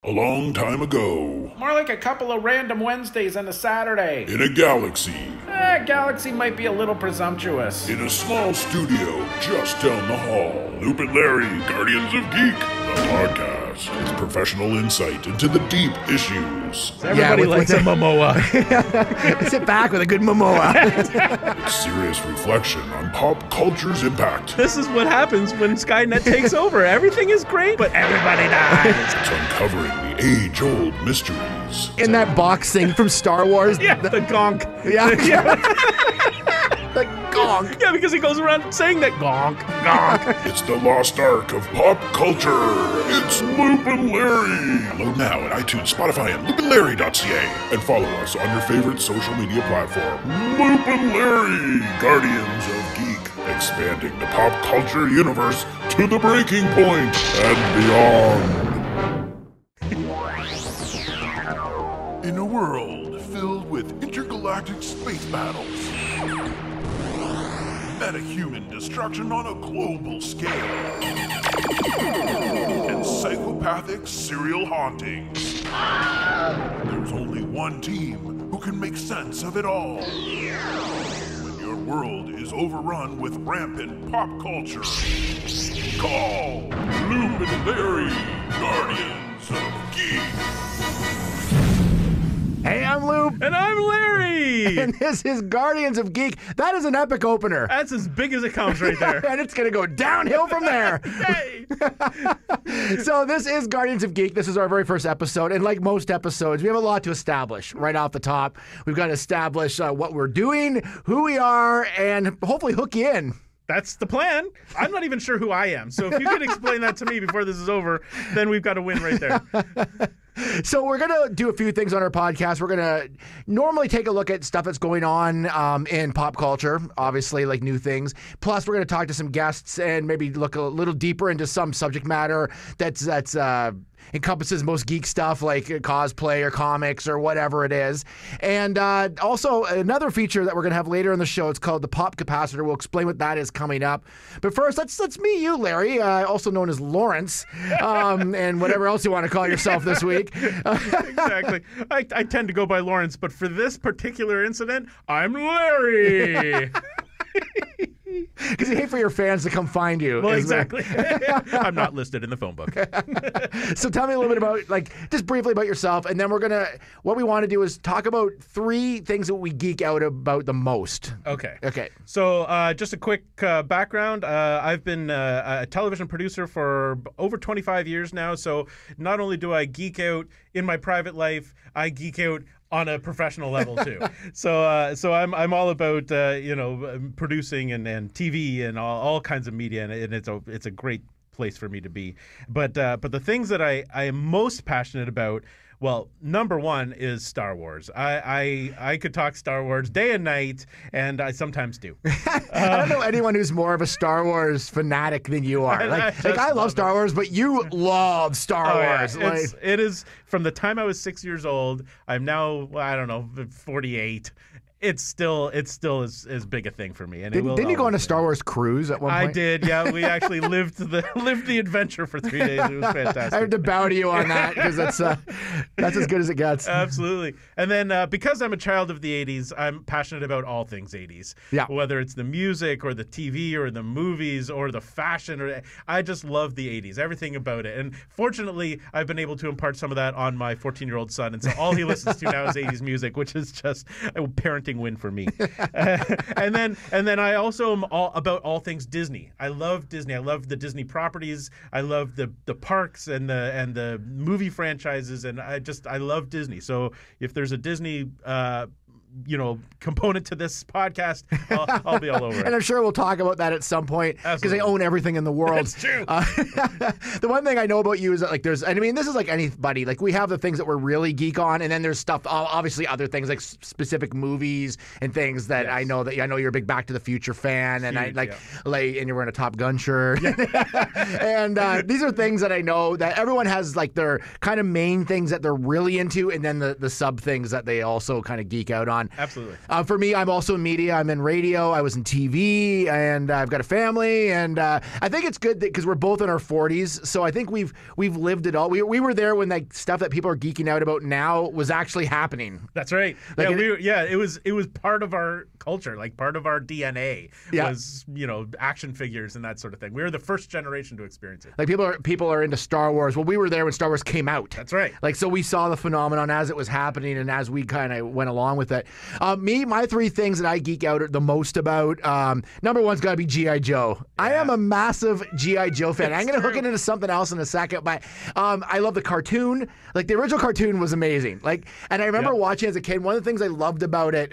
A long time ago, More like a couple of random Wednesdays and a Saturday. in a galaxy, Galaxy might be a little presumptuous. in a small studio just down the hall, Loop and Larry, Guardians of Geek, the podcast. It's professional insight into the deep issues. Everybody likes a Momoa. Sit back with a good Momoa. It's serious reflection on pop culture's impact. This is what happens when Skynet takes over. Everything is great, but everybody dies. It's uncovering the age-old mysteries. In that box thing from Star Wars. Yeah, the gonk. Yeah. The gonk. Yeah, because he goes around saying that gonk, gonk. It's the lost ark of pop culture. It's Loop and Larry. Download now at iTunes, Spotify, and loopandlarry.ca. And follow us on your favorite social media platform. Loop and Larry, Guardians of Geek, expanding the pop culture universe to the breaking point and beyond. In a world filled with intergalactic space battles, metahuman destruction on a global scale, and psychopathic serial hauntings, there's only one team who can make sense of it all. When your world is overrun with rampant pop culture, call Loop and Larry, Guardians of Geek. Hey, I'm Loop. And I'm Larry. And this is Guardians of Geek. That is an epic opener. That's as big as it comes right there. And it's going to go downhill from there. Yay. So this is Guardians of Geek. This is our very first episode. And like most episodes, we have a lot to establish right off the top. We've got to establish what we're doing, who we are, and hopefully hook you in. That's the plan. I'm not even sure who I am. So if you can explain that to me before this is over, then we've got a win right there. So we're going to do a few things on our podcast. We're going to normally take a look at stuff that's going on in pop culture, obviously, like new things. Plus, we're going to talk to some guests and maybe look a little deeper into some subject matter that's encompasses most geek stuff like cosplay or comics or whatever it is. And also another feature that we're going to have later in the show, it's called the POP-capacitor. We'll explain what that is coming up. But first, let's meet you, Larry, also known as Lawrence, and whatever else you want to call yourself this week. Exactly. I tend to go by Lawrence, but for this particular incident, I'm Larry. Because you hate for your fans to come find you. Well, exactly. I'm not listed in the phone book. So tell me a little bit about, just briefly about yourself, and then what we want to do is talk about 3 things that we geek out about the most. Okay. Okay. So just a quick background. I've been a television producer for over 25 years now, so not only do I geek out in my private life, I geek out on a professional level too. So I'm all about producing and TV and all kinds of media, and it's a great place for me to be. But the things that I am most passionate about, well, number one is Star Wars. I could talk Star Wars day and night, and I sometimes do. I don't know anyone who's more of a Star Wars fanatic than you are. I love Star Wars, but you love Star Wars. Yeah. It is from the time I was 6 years old. I'm now, I don't know, 48. It's still as big a thing for me. And didn't you go on a Star Wars cruise at one point? I did, yeah. We actually lived the adventure for 3 days. It was fantastic. I have to bow to you on that because that's as good as it gets. Absolutely. And then because I'm a child of the 80s, I'm passionate about all things 80s. Yeah. Whether it's the music or the TV or the movies or the fashion, I just love the 80s, everything about it. And fortunately, I've been able to impart some of that on my 14-year-old son. And so all he listens to now is 80s music, which is just a parenting win for me. And then I also am all about all things Disney. I love Disney. I love the Disney properties. I love the parks and the movie franchises, and I love Disney. So if there's a Disney component to this podcast, I'll be all over it. And I'm sure we'll talk about that at some point because they own everything in the world. That's true. The one thing I know about you is that this is like anybody. Like we have the things that we're really geek on, and then there's stuff, obviously other things like specific movies and things that yes. I know you're a big Back to the Future fan, and huge, and you're wearing a Top Gun shirt. And these are things that I know that everyone has like their kind of main things that they're really into, and then the sub things that they also kind of geek out on. on. Absolutely. For me, I'm also in media. I'm in radio. I was in TV, and I've got a family. And I think it's good because we're both in our 40s. So I think we've lived it all. We were there when that stuff that people are geeking out about now was actually happening. That's right. Like it was part of our culture, like part of our DNA was, action figures and that sort of thing. We were the first generation to experience it. Like people are into Star Wars. Well, we were there when Star Wars came out. That's right. Like, so we saw the phenomenon as it was happening and as we kind of went along with it. My three things that I geek out the most about, number one's got to be G.I. Joe. Yeah. I am a massive G.I. Joe fan. I'm going to hook it into something else in a second, but I love the cartoon. Like, the original cartoon was amazing. Like, and I remember watching as a kid, one of the things I loved about it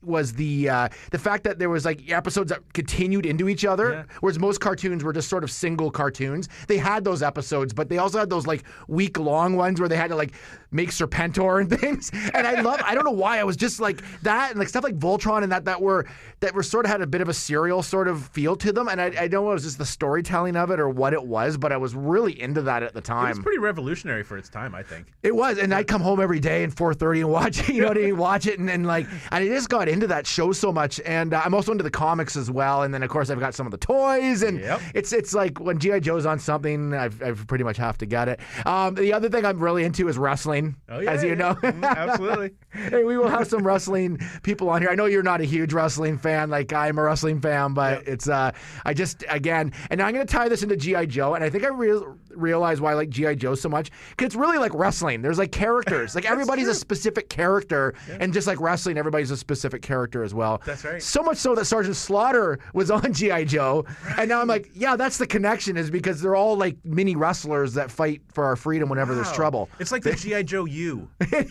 was the fact that there was like episodes that continued into each other, whereas most cartoons were just sort of single cartoons. They had those episodes, but they also had those like week-long ones where they had to like make Serpentor and things. And I don't know why, I was just like that, and like stuff like Voltron and that were sort of had a bit of a serial sort of feel to them. And I don't know if it was just the storytelling of it or what it was, but I was really into that at the time. It was pretty revolutionary for its time, I think. It was, and I'd come home every day at 4:30 and watch it, watch it, and I just got into that show so much. And I'm also into the comics as well. And then of course I've got some of the toys, and it's like when G.I. Joe's on something, I've pretty much have to get it. The other thing I'm really into is wrestling, as you know. Absolutely. Hey, we will have some wrestling people on here. I know you're not a huge wrestling fan, like I'm a wrestling fan, but it's I just, again, and I'm going to tie this into G.I. Joe, and I think I realize why I like G.I. Joe so much, because it's really like wrestling. There's like characters. Like everybody's a specific character, and just like wrestling, everybody's a specific character as well. That's right. So much so that Sergeant Slaughter was on G.I. Joe, and now I'm like, yeah, that's the connection, is because they're all like mini wrestlers that fight for our freedom whenever there's trouble. It's like the G.I. Joe U. But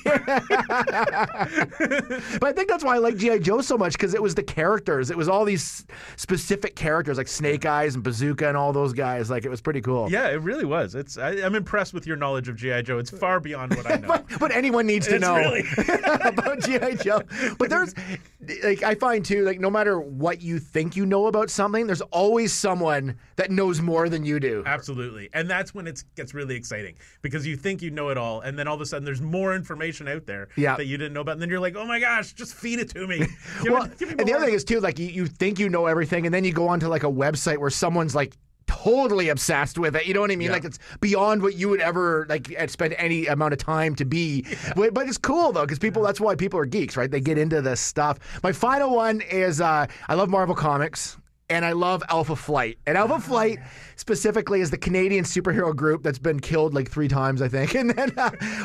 I think that's why I like G.I. Joe so much, because it was the characters. It was all these specific characters like Snake Eyes and Bazooka and all those guys. Like, it was pretty cool. Yeah, it really was. I'm impressed with your knowledge of G.I. Joe. It's far beyond what I know. but anyone needs to know really about G.I. Joe. But there's, like, I find too, like, no matter what you think you know about something, there's always someone that knows more than you do. Absolutely. And that's when it gets really exciting, because you think you know it all, and then all of a sudden there's more information out there that you didn't know about, and then you're like, oh my gosh, just feed it to me. Give me and the other thing is too, like, you think you know everything, and then you go onto like a website where someone's like totally obsessed with it. You know what I mean? Yeah. Like, it's beyond what you would ever like spend any amount of time to be. Yeah. But it's cool though, because that's why people are geeks, right? They get into this stuff. My final one is I love Marvel Comics. And I love Alpha Flight. And Alpha Flight specifically is the Canadian superhero group that's been killed like 3 times, I think. And then,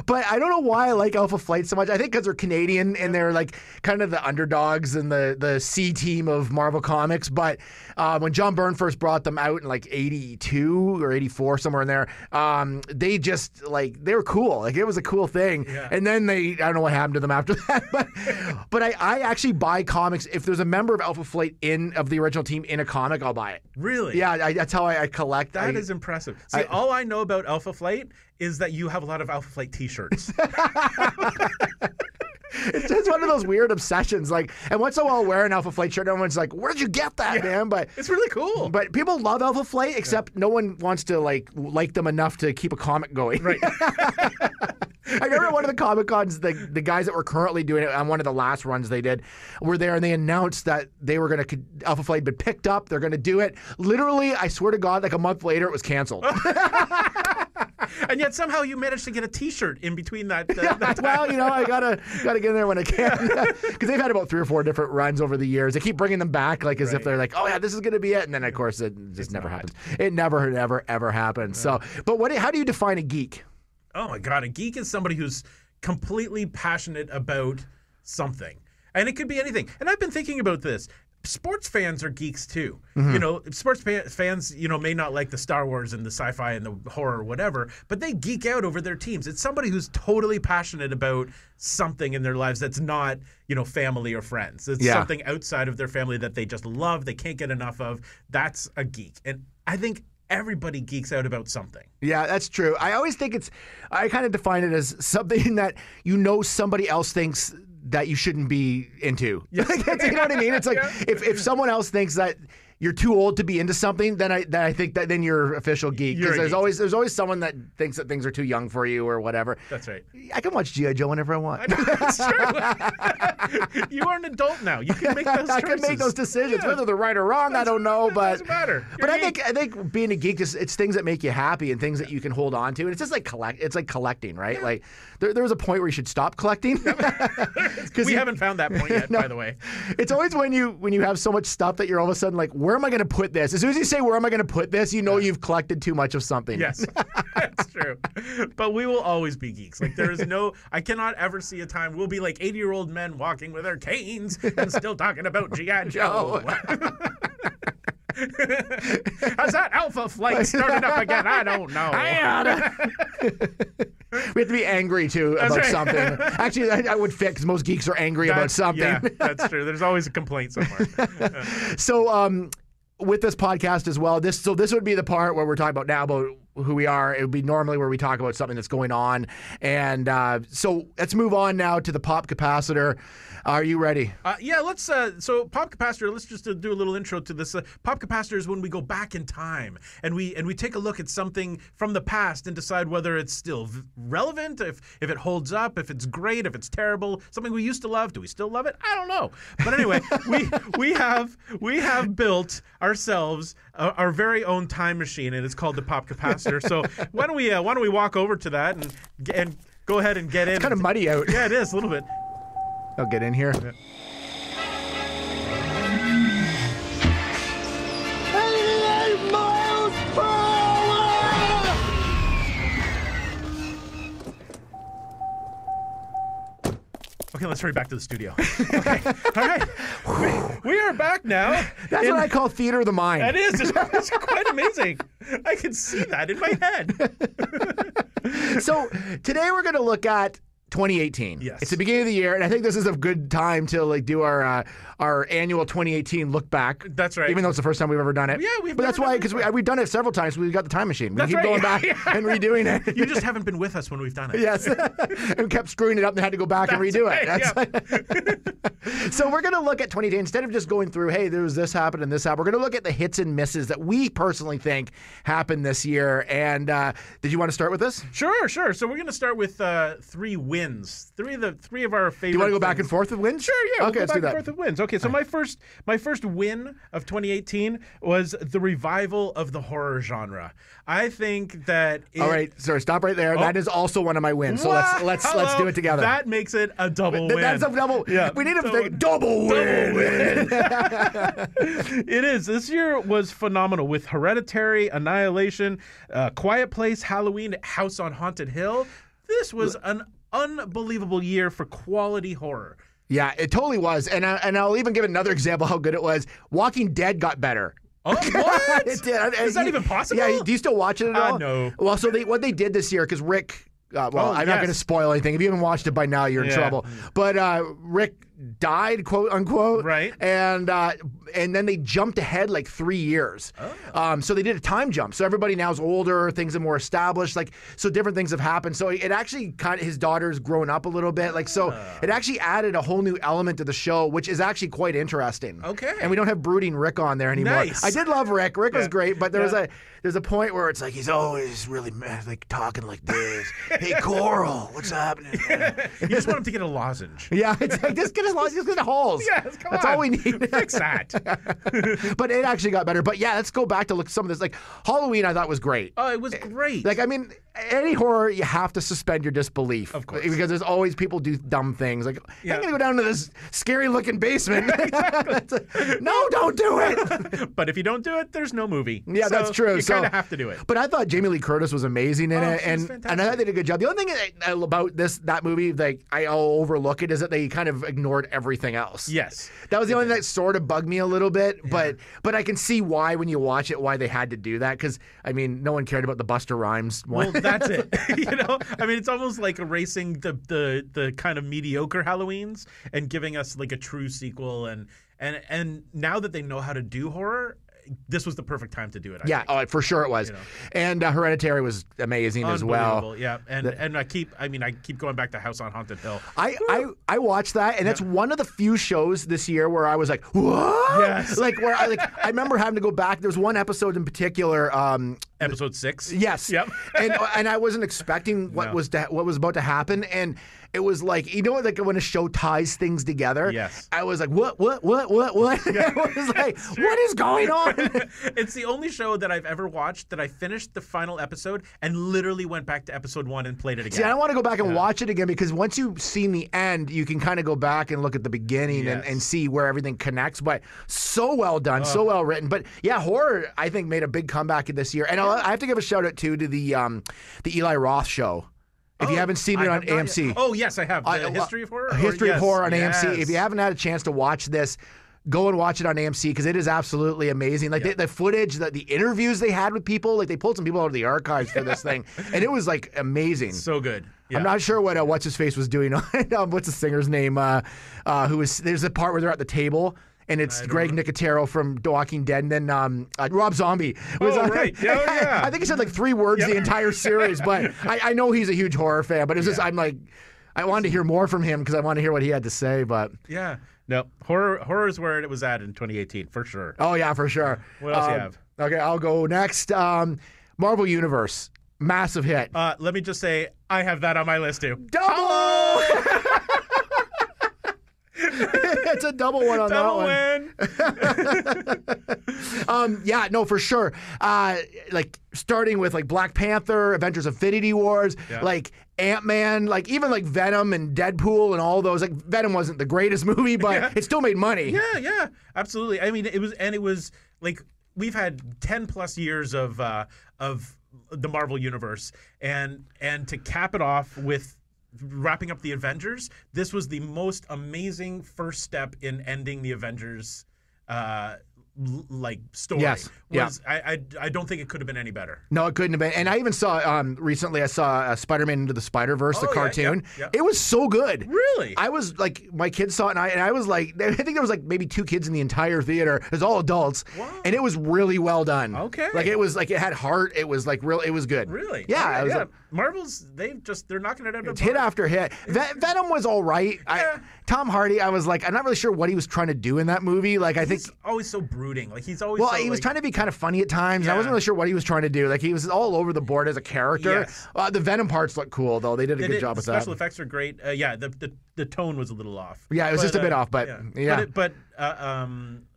but I don't know why I like Alpha Flight so much. I think because they're Canadian and they're like kind of the underdogs and the C team of Marvel Comics. But when John Byrne first brought them out in like 82 or 84, somewhere in there, they just like, they were cool. Like, it was a cool thing. Yeah. And then I don't know what happened to them after that. But I actually buy comics. If there's a member of Alpha Flight of the original team in a comic, I'll buy it. Really? Yeah, that's how I collect. That is impressive. See, all I know about Alpha Flight is that you have a lot of Alpha Flight t-shirts. It's just one of those weird obsessions. Like, and once in a while I'll wear an Alpha Flight shirt, everyone's like, where'd you get that, man? But it's really cool. But people love Alpha Flight, except no one wants to like them enough to keep a comic going. Right. I remember one of the Comic Cons, the guys that were currently doing it on one of the last runs they did were there, and they announced that they were going to, Alpha Flight had been picked up, they're going to do it. Literally, I swear to God, like a month later, it was canceled. And yet somehow you managed to get a T-shirt in between that. Well, I gotta get in there when I can, because they've had about 3 or 4 different runs over the years. They keep bringing them back, like as if they're like, oh yeah, this is gonna be it, and then of course it just never happens. It never, ever happens. So, but how do you define a geek? Oh my God, a geek is somebody who's completely passionate about something, and it could be anything. And I've been thinking about this. Sports fans are geeks too. Mm-hmm. Sports fans, may not like the Star Wars and the sci-fi and the horror or whatever, but they geek out over their teams. It's somebody who's totally passionate about something in their lives that's not, family or friends. It's something outside of their family that they just love, they can't get enough of. That's a geek. And I think everybody geeks out about something. Yeah, that's true. I always think I kind of define it as something that somebody else thinks that you shouldn't be into. Yes. You know what I mean? It's like if someone else thinks that you're too old to be into something, then I think that then you're official geek. Because there's always someone that thinks that things are too young for you or whatever. That's right. I can watch G.I. Joe whenever I want. I know, that's true. You are an adult now. You can make those choices. I can make those decisions. Whether they're right or wrong, I don't know. But it doesn't matter. But I think being a geek it's things that make you happy and things that you can hold on to. And it's just like collecting, right? Like there was a point where you should stop collecting. We haven't found that point yet, by the way. It's always when you have so much stuff that you're all of a sudden like, where am I going to put this? As soon as you say, where am I going to put this, you know you've collected too much of something. Yes, that's true. But we will always be geeks. Like there is I cannot ever see a time we'll be like 80-year-old men walking with their canes and still talking about G.I. Joe. Has that Alpha Flight started up again? I don't know. We have to be angry too about something. Actually, I would fit because most geeks are angry about something. Yeah, that's true. There's always a complaint somewhere. So, with this podcast as well, this would be the part where we're talking about now about who we are. It would be normally where we talk about something that's going on. And so let's move on now to the pop capacitor. Are you ready? Yeah, let's. So pop capacitor. Let's just do a little intro to this. Pop capacitor is when we go back in time and we take a look at something from the past and decide whether it's still relevant, if it holds up, if it's great, if it's terrible. Something we used to love. Do we still love it? I don't know. But anyway, we have built ourselves our very own time machine, and it's called the pop capacitor. So why don't we walk over to that and go ahead and get in? It's kind of muddy out. Yeah, it is a little bit. I'll get in here. Yeah. Okay, let's hurry back to the studio. Okay. All right. We are back now. That's what I call theater of the mind. That is. It's quite amazing. I can see that in my head. So today we're going to look at 2018. Yes. It's the beginning of the year, and I think this is a good time to like do our annual 2018 look back. That's right. Even though it's the first time we've ever done it. Yeah, but that's why, because we've done it several times. We've got the time machine. We keep going back and redoing it. You just haven't been with us when we've done it. Yes. And kept screwing it up and had to go back and redo it. So we're going to look at 2018. Instead of just going through, hey, there was this happened and this happened, we're going to look at the hits and misses that we personally think happened this year. And did you want to start with this? Sure. So we're going to start with 3 wins. Three of our favorite. Do you want to go back and forth with wins? Sure, yeah. Okay, we'll go let's do back that. and forth with wins. Okay, so my first win of 2018 was the revival of the horror genre. I think that. All right, sorry, stop right there. That is also one of my wins. So let's do it together. That makes it a double win. That's a double. Yeah, we need a double win. It is. This year was phenomenal with Hereditary, Annihilation, Quiet Place, Halloween, House on Haunted Hill. This was an unbelievable year for quality horror. Yeah, it totally was. And I'll even give another example how good it was. Walking Dead got better. Oh, what? It did. Is that even possible? Yeah, do you still watch it at all? No. Well, so what they did this year, because Rick, I'm not going to spoil anything. If you haven't watched it by now, you're in trouble. But Rick died, quote unquote. Right. And then they jumped ahead like 3 years. Oh. So they did a time jump. So everybody now is older, things are more established. Like, so different things have happened. So it actually kind of, his daughter's grown up a little bit. Like, so it actually added a whole new element to the show, which is actually quite interesting. Okay. And we don't have brooding Rick on there anymore. Nice. I did love Rick. Rick was great, but there's a point where it's like he's always really like talking like this. Hey, Coral, what's happening? You just want him to get a lozenge. Yeah, it's like just get a holes. Yes, come That's on. all we need. Fix that. But it actually got better. But yeah, let's go back to look at some of this. Like Halloween, I thought was great. Oh, it was great. Like, I mean, any horror, you have to suspend your disbelief. Of course. Because there's always people do dumb things. Like, I'm going to go down to this scary looking basement. No, don't do it. But if you don't do it, there's no movie. Yeah, so that's true. You kind of have to do it. But I thought Jamie Lee Curtis was amazing in it. And I thought they did a good job. The only thing about that movie, like, I'll overlook it, is that they kind of ignored everything else. Yes. That was the only thing that sort of bugged me a little bit, but I can see why when you watch it, why they had to do that, because, I mean, no one cared about the Busta Rhymes one. Well, that's it. I mean, it's almost like erasing the kind of mediocre Halloweens and giving us like a true sequel, and now that they know how to do horror, this was the perfect time to do it. I Yeah, think. oh, for sure it was. And Hereditary was amazing as well. Unbelievable, yeah. And I keep going back to House on Haunted Hill. I watched that, and that's one of the few shows this year where I was like, what? Yes. Like where I remember having to go back. There was one episode in particular. Episode 6. Yes. Yep. and I wasn't expecting what was about to happen, and it was like, you know, like when a show ties things together. Yes. I was like, what? Yeah. I was like, what is going on? It's the only show that I've ever watched that I finished the final episode and literally went back to episode 1 and played it again. See, I don't want to go back and watch it again because once you've seen the end, you can kind of go back and look at the beginning and see where everything connects. But so well done, so well written. But yeah, horror, I think, made a big comeback this year. And I have to give a shout out too to the Eli Roth show. If you haven't seen it on AMC. Oh, yes, I have. The History of Horror? History of Horror on AMC. If you haven't had a chance to watch this, go and watch it on AMC because it is absolutely amazing. Like the footage, the interviews they had with people, like they pulled some people out of the archives for this thing, and it was like amazing. So good. Yeah. I'm not sure what what's his face was doing. What's the singer's name? Who was? There's a part where they're at the table. And it's Greg Nicotero from The Walking Dead, and then Rob Zombie was right. Yeah. I think he said like 3 words the entire series, but I know he's a huge horror fan. But it's just I'm like, I wanted to hear more from him because I wanted to hear what he had to say. But yeah, no, horror is where it was at in 2018 for sure. Oh yeah, for sure. What else you have? Okay, I'll go next. Marvel Universe, massive hit. Let me just say, I have that on my list too. Double. It's a double one on that one. Yeah, no, for sure. Like starting with like Black Panther, Avengers Infinity Wars, like Ant-Man, like even like Venom and Deadpool and all those. Like Venom wasn't the greatest movie, but it still made money. Yeah, absolutely. I mean, it was like we've had 10 plus years of the Marvel universe, and to cap it off with wrapping up the Avengers, this was the most amazing first step in ending the Avengers like story. Yes. I don't think it could have been any better. No, it couldn't have been. And I even saw recently. I saw Spider-Man Into the Spider-Verse, the cartoon. Yeah. It was so good. Really? I was like, my kids saw it, and I was like, I think there was like maybe 2 kids in the entire theater. It was all adults, and it was really well done. Okay. Like it was like it had heart. It was like real. It was good. Really? Yeah. Okay, Like, Marvel's they're knocking it out of the it's hit after hit. Venom was all right. Tom Hardy, I was like, I'm not really sure what he was trying to do in that movie. Like I think he's always so brooding. Like he's always he was trying to be kind of funny at times. I wasn't really sure what he was trying to do. Like he was all over the board as a character. Yes. The Venom parts look cool though. They did a good job with that. Special effects are great. The tone was a little off. Yeah, it was just a bit off, but yeah. But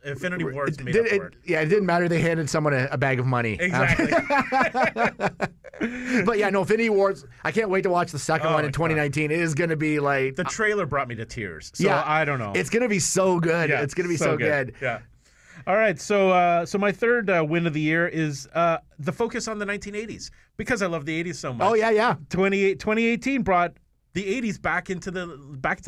Infinity Wars made up for it. Yeah, it didn't matter. They handed someone a bag of money. Exactly. But yeah, no, Infinity Wars. I can't wait to watch the second one in 2019. It is going to be like the trailer brought me to tears. So I don't know. It's going to be so good. Yeah, it's going to be so good. Yeah. All right, so my third win of the year is the focus on the 1980s because I love the 80s so much. Oh yeah. 2018 brought the 80s back into the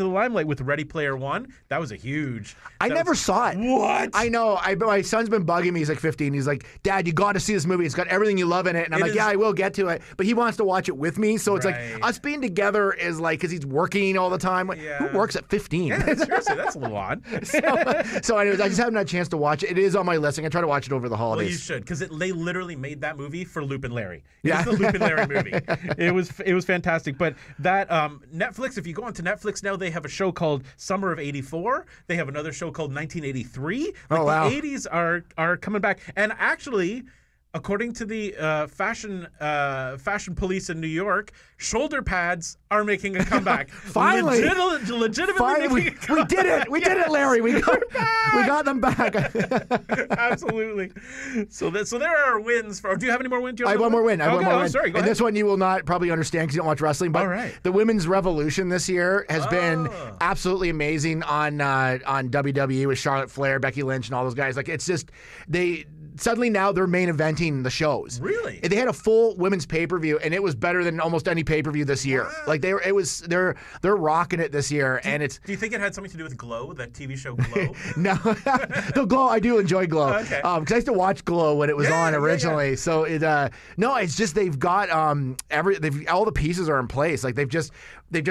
limelight with Ready Player One. That was a huge. I never saw it. What? I know. My son's been bugging me. He's like 15. He's like, Dad, you got to see this movie. It's got everything you love in it. And I'm like, yeah, I will get to it. But he wants to watch it with me. So it's like us being together is like because he's working all the time. Who works at 15? Yeah, seriously, that's a little odd. So anyways, I just haven't had a chance to watch it. It is on my list. I'm gonna try to watch it over the holidays. Well, you should because they literally made that movie for Loop and Larry. It was the Loop and Larry movie. It was fantastic. But that Netflix, if you go onto Netflix now, they have a show called Summer of '84. They have another show called 1983. Like the 80s are coming back. And actually, according to the fashion police in New York, shoulder pads are making a comeback. Finally, legitimately making a comeback. We did it. We did it, Larry. We got them back. Absolutely. So there are wins. Do you have any more wins? I have one more win. Sorry, go ahead. This one you will not probably understand because you don't watch wrestling. But the women's revolution this year has been absolutely amazing on WWE with Charlotte Flair, Becky Lynch, and all those guys. Like it's just suddenly now they're main eventing the shows. Really? They had a full women's pay-per-view and it was better than almost any pay-per-view this year. Wow. Like they're rocking it this year. Do you think it had something to do with Glow, that TV show Glow? No. The Glow, I do enjoy Glow. Okay. Because I used to watch Glow when it was on originally. So it's just they've got all the pieces are in place. Like they've just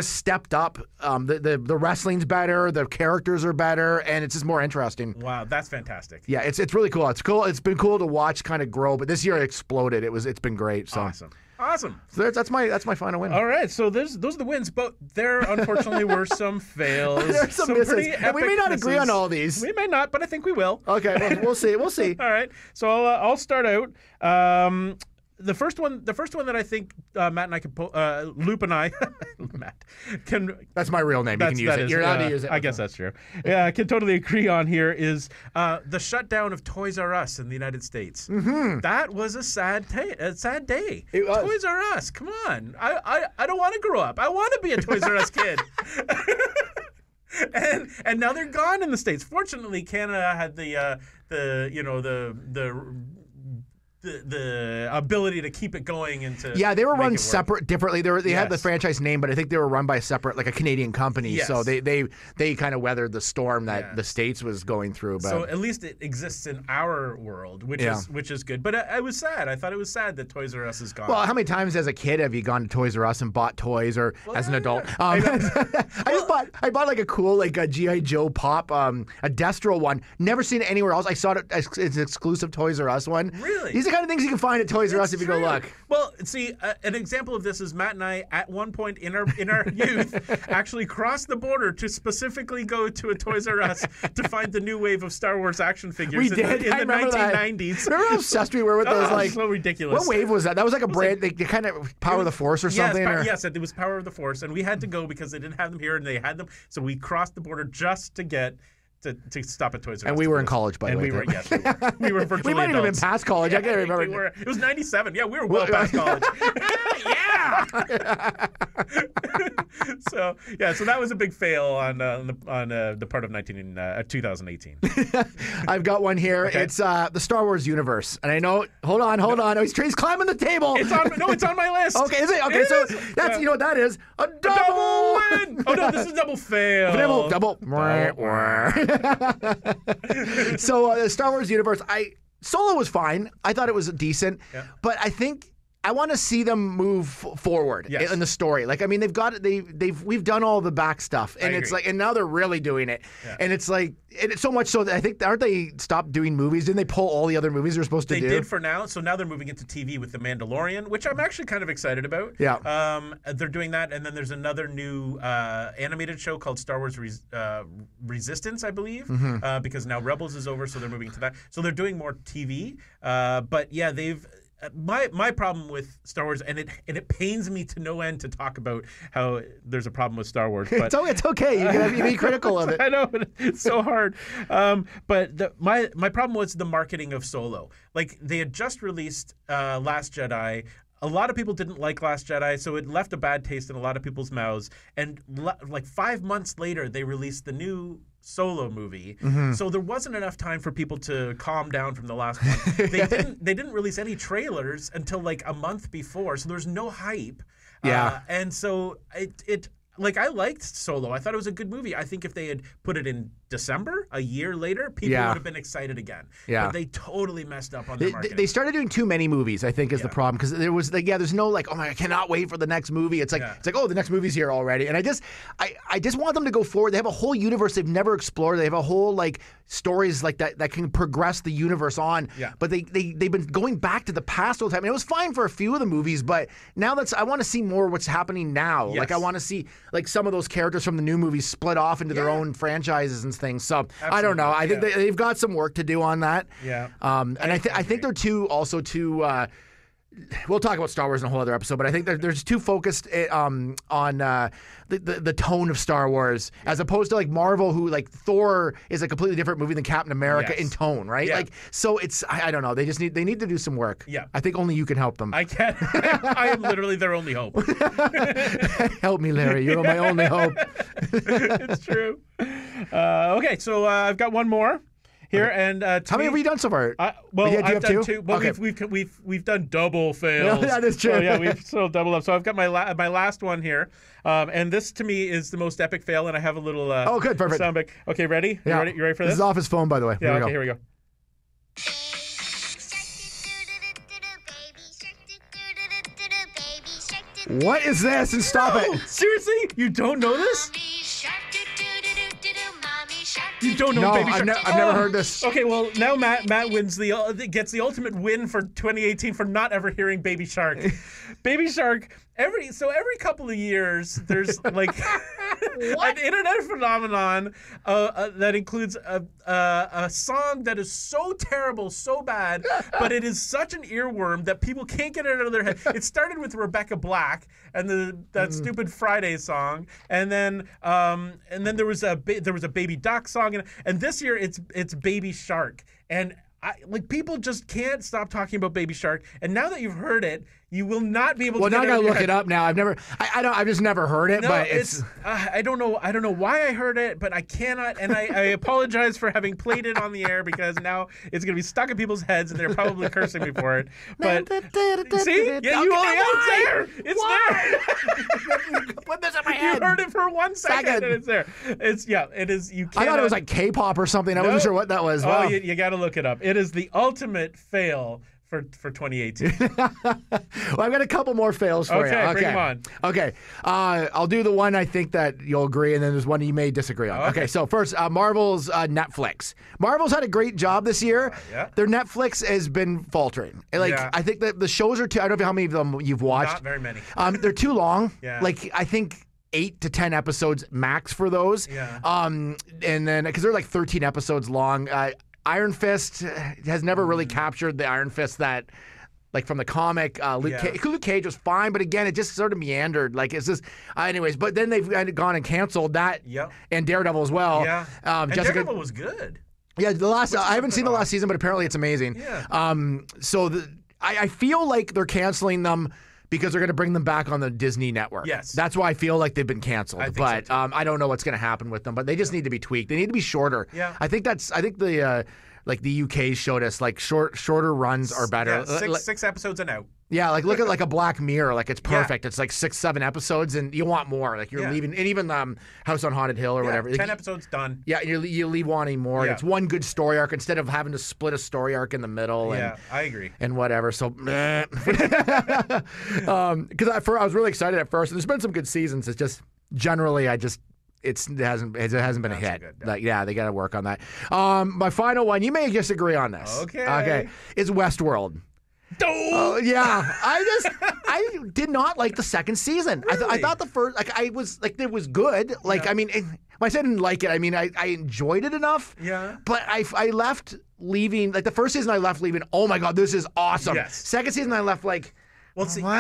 stepped up. The wrestling's better, the characters are better, and it's just more interesting. Wow, that's fantastic. Yeah, it's really cool. It's cool. It's been cool to watch kind of grow. But this year it exploded. It's been great. So. Awesome. So that's my final win. All right, so those are the wins, but there unfortunately were some fails. There's some misses. And we may not agree on all these. We may not, but I think we will. Okay, well, we'll see. We'll see. All right, so I'll start out. The first one that I think Matt and I can Loop and I, Matt can. That's my real name. You can use it. You're allowed to use it. I guess that's true. Yeah, I can totally agree on here is the shutdown of Toys R Us in the United States. Mm-hmm. That was a sad day. It was. Toys R Us, come on! I don't want to grow up. I want to be a Toys R Us kid. And now they're gone in the States. Fortunately, Canada had the ability to keep it going and to they were run separate differently. They had the franchise name, but I think they were run by a separate, like a Canadian company. Yes. So they kind of weathered the storm that the States was going through. But so at least it exists in our world, which is good. But I was sad. I thought it was sad that Toys R Us is gone. Well, how many times as a kid have you gone to Toys R Us and bought toys, or as an adult? I bought like a cool like a G.I. Joe Pop, a Destro one. Never seen it anywhere else. I saw it as an exclusive Toys R Us one. Really? These are the kind of things you can find at Toys R Us if you go look. Well, see, an example of this is Matt and I, at one point in our youth, actually crossed the border to specifically go to a Toys R Us to find the new wave of Star Wars action figures in the 1990s. Remember how obsessed we were with those? Like, so ridiculous. What wave was that? That was like a brand. They kind of Power of the Force or something. Yes, it was Power of the Force, and we had to go because they didn't have them here, and they had them, so we crossed the border just to get. To stop at Toys R Us. And we were in college, by the way. We were virtually We might have been past college. I can't remember. It was 97. Yeah, we were well past college. Yeah! So that was a big fail on the part of 2018. I've got one here. Okay. It's the Star Wars universe. And I know, hold on. Oh, he's climbing the table. It's on my list. Okay, is it? Okay, so that's, you know what that is? A double win! Oh, no, this is double fail. Double. So the Star Wars universe, Solo was fine. I thought it was decent, but I think I want to see them move forward in the story. Like, I mean, we've done all the back stuff, and it's like, and now they're really doing it, and it's like, and it's so much so that I think, aren't they stopped doing movies? Didn't they pull all the other movies they're supposed to do? They did for now. So now they're moving into TV with The Mandalorian, which I'm actually kind of excited about. Yeah. They're doing that, and then there's another new animated show called Star Wars Resistance, I believe, because now Rebels is over, so they're moving to that. So they're doing more TV, but yeah, they've. My problem with Star Wars, and it pains me to no end to talk about how there's a problem with Star Wars. But it's okay. You can be critical of it. I know, but it's so hard. But my problem was the marketing of Solo. Like, they had just released Last Jedi. A lot of people didn't like Last Jedi, so it left a bad taste in a lot of people's mouths. And like 5 months later, they released the new Solo movie. So there wasn't enough time for people to calm down from the last one. They didn't release any trailers until like a month before, so there's no hype. Yeah. And so it like, I liked Solo. I thought it was a good movie. I think if they had put it in December, a year later, people would have been excited again. Yeah. But they totally messed up on the marketing. They started doing too many movies, I think, is the problem. Because there was, like, there's no, like, oh my, I cannot wait for the next movie. It's like, oh, the next movie's here already. And I just want them to go forward. They have a whole universe they've never explored. They have a whole, like, stories like that can progress the universe on. Yeah. But they've been going back to the past all the time. And it was fine for a few of the movies, but now I want to see more what's happening now. Yes. Like, I want to see, like, some of those characters from the new movies split off into their own franchises and things. So Absolutely. I don't know. I think they've got some work to do on that. Yeah. And I think they're too. We'll talk about Star Wars in a whole other episode, but I think they're just too focused on the tone of Star Wars, as opposed to like Marvel, who, like, Thor is a completely different movie than Captain America in tone, right? Yeah. Like, so it's, I don't know. They need to do some work. Yeah. I think only you can help them. I can. I am literally their only hope. Help me, Larry. You're my only hope. It's true. Okay, so I've got one more here, and how many have we done so far? I've done two. Well, okay. we've done double fails. No, that is true. So, yeah, we've still doubled up. So I've got my last one here, and this to me is the most epic fail, and I have a little good, perfect. sound bit. Okay, ready? Yeah. You ready for this? This is off his phone, by the way. Yeah. Here we go. What is this? And stop it. Seriously? You don't know this? You don't know No, Baby Shark? I've never heard this. Okay, well now Matt wins gets the ultimate win for 2018 for not ever hearing Baby Shark. Baby Shark. Every couple of years, there's like an internet phenomenon that includes a song that is so terrible, so bad, but it is such an earworm that people can't get it out of their head. It started with Rebecca Black and that stupid Friday song, and then there was a Baby Duck song, and this year it's Baby Shark, and people just can't stop talking about Baby Shark, and now that you've heard it, you will not be able to. Well, now I gotta look it up now. I've just never heard it, no, but it's. I don't know why I heard it, but I cannot, and I apologize for having played it on the air because now it's gonna be stuck in people's heads, and they're probably cursing me for it. But see, yeah, it's there. Put this in my head. You heard it for 1 second, and it's there. It is. You. I thought it was like K-pop or something. I wasn't sure what that was. Wow. Oh, you got to look it up. It is the ultimate fail for 2018. Well, I've got a couple more fails for you. Okay, bring them on. Okay, I'll do the one I think that you'll agree, and then there's one you may disagree on. Okay, so first, Marvel's Netflix. Marvel's had a great job this year. Yeah. Their Netflix has been faltering. I think that the shows are too. I don't know how many of them you've watched. Not very many. They're too long. Yeah. I think 8 to 10 episodes max for those. Yeah. And then because they're like 13 episodes long. Iron Fist has never really captured the Iron Fist that, like from the comic. Luke Cage was fine, but again, it just sort of meandered. Like it's just, anyways. But then they've gone and canceled that, and Daredevil as well. Yeah, and Daredevil was good. Yeah, I haven't seen the last season, but apparently it's amazing. Yeah. I feel like they're canceling them because they're going to bring them back on the Disney network. Yes. That's why I feel like they've been canceled. But I don't know what's going to happen with them, but they just need to be tweaked. They need to be shorter. Yeah. I think the the UK showed us like shorter runs are better. Yeah, six episodes and out. Yeah, like look at like a Black Mirror, like it's perfect. It's like 6-7 episodes, and you want more. Like you're leaving, and even House on Haunted Hill or whatever. 10 episodes done. Yeah, you leave wanting more. Yeah. It's one good story arc instead of having to split a story arc in the middle. Yeah, I agree. And whatever. So, because I was really excited at first, and there's been some good seasons. It's just generally it hasn't been a hit. Good, they got to work on that. My final one, you may disagree on this. Okay. Is Westworld. Yeah, I did not like the second season. Really? I thought the first, it was good. I mean, when I said I didn't like it, I mean I enjoyed it enough. Yeah. But I left leaving, the first season I left leaving, oh my God, this is awesome. Yes. Second season I left like, well, see, what?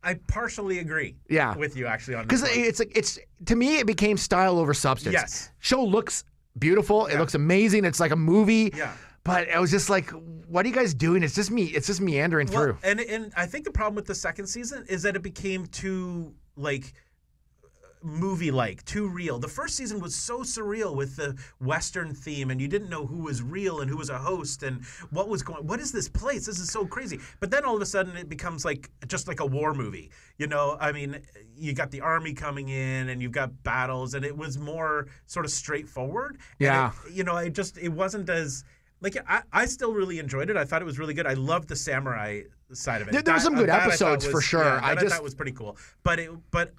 I partially agree. Yeah. With you actually on this. Because it's to me it became style over substance. Yes. Show looks beautiful. It looks amazing. It's like a movie. Yeah. But I was just like, what are you guys doing? It's just meandering through. And I think the problem with the second season is that it became too movie-like, too real. The first season was so surreal with the Western theme, and you didn't know who was real and who was a host and what was going. What is this place? This is so crazy. But then all of a sudden it becomes just like a war movie. I mean, you got the army coming in and you've got battles, and it was more sort of straightforward. Yeah. And it wasn't as. I still really enjoyed it. I thought it was really good. I loved the samurai side of it. There were some good episodes for sure. Yeah, I thought was pretty cool. But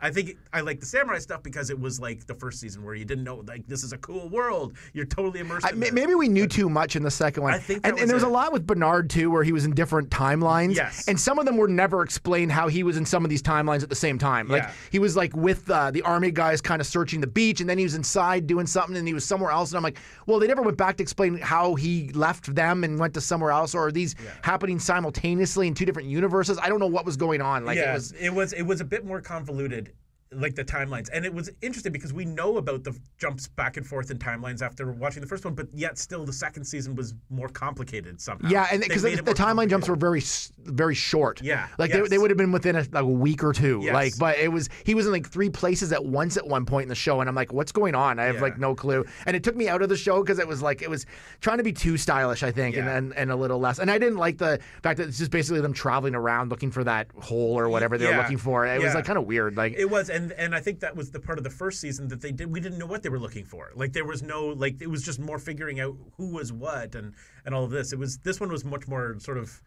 I think I like the samurai stuff because it was like the first season where you didn't know this is a cool world. You're totally immersed in it. Maybe we knew too much in the second one. I think and there was a lot with Bernard too, where he was in different timelines. Yes. And some of them were never explained how he was in some of these timelines at the same time. He was with the army guys kind of searching the beach, and then he was inside doing something, and he was somewhere else. And I'm like, well, they never went back to explain how he left them and went to somewhere else, or are these happening simultaneously in two different universes? I don't know what was going on. It was a bit more convoluted, like the timelines, and it was interesting because we know about the jumps back and forth in timelines after watching the first one, but yet still the second season was more complicated somehow. Yeah, and because the timeline jumps were very, very short. Yeah, they would have been within a week or two. Yes. But he was in 3 places at once at one point in the show, and I'm like, what's going on? I have no clue, and it took me out of the show because it was trying to be too stylish, I think, and a little less. And I didn't like the fact that it's just basically them traveling around looking for that hole or whatever they were looking for. It was kind of weird. It was, and I think that was the part of the first season that we didn't know what they were looking for. There was no it was just more figuring out who was what and all of this. This one was much more sort of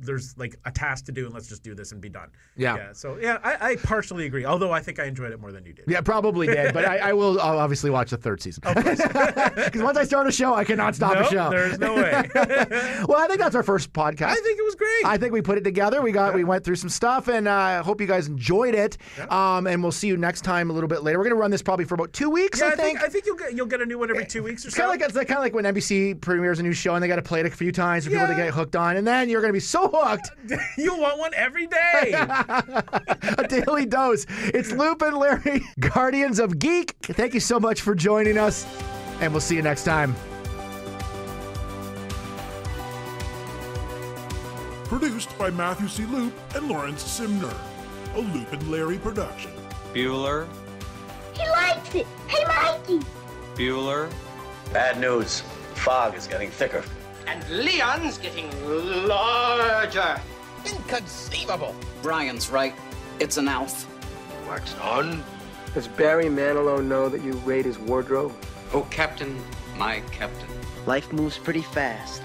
there's like a task to do and let's just do this and be done. Yeah. So I partially agree, although I think I enjoyed it more than you did. Yeah, probably did, but I will obviously watch the third season. Because once I start a show, I cannot stop a show. There's no way. Well, I think that's our first podcast. I think it was great. I think we put it together. We went through some stuff, and I hope you guys enjoyed it. Yeah. And we'll see you next time a little bit later. We're going to run this probably for about 2 weeks, Yeah, I think. I think you'll get a new one every 2 weeks or It's so. kind of like when NBC premieres a new show and they got to play it a few times for people to get hooked on, and then you're going to be so hooked. You'll want one every day. A daily dose. It's Loop and Larry, Guardians of Geek. Thank you so much for joining us, and we'll see you next time. Produced by Matthew C. Loop and Lawrence Simner. A Loop and Larry production. Bueller. He likes it. Hey, Mikey. Bueller. Bad news. Fog is getting thicker. And Leon's getting larger. Inconceivable. Brian's right. It's an elf. Wax on. Does Barry Manilow know that you raid his wardrobe? Oh, Captain, my captain. Life moves pretty fast.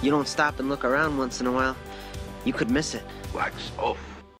You don't stop and look around once in a while, you could miss it. Wax off.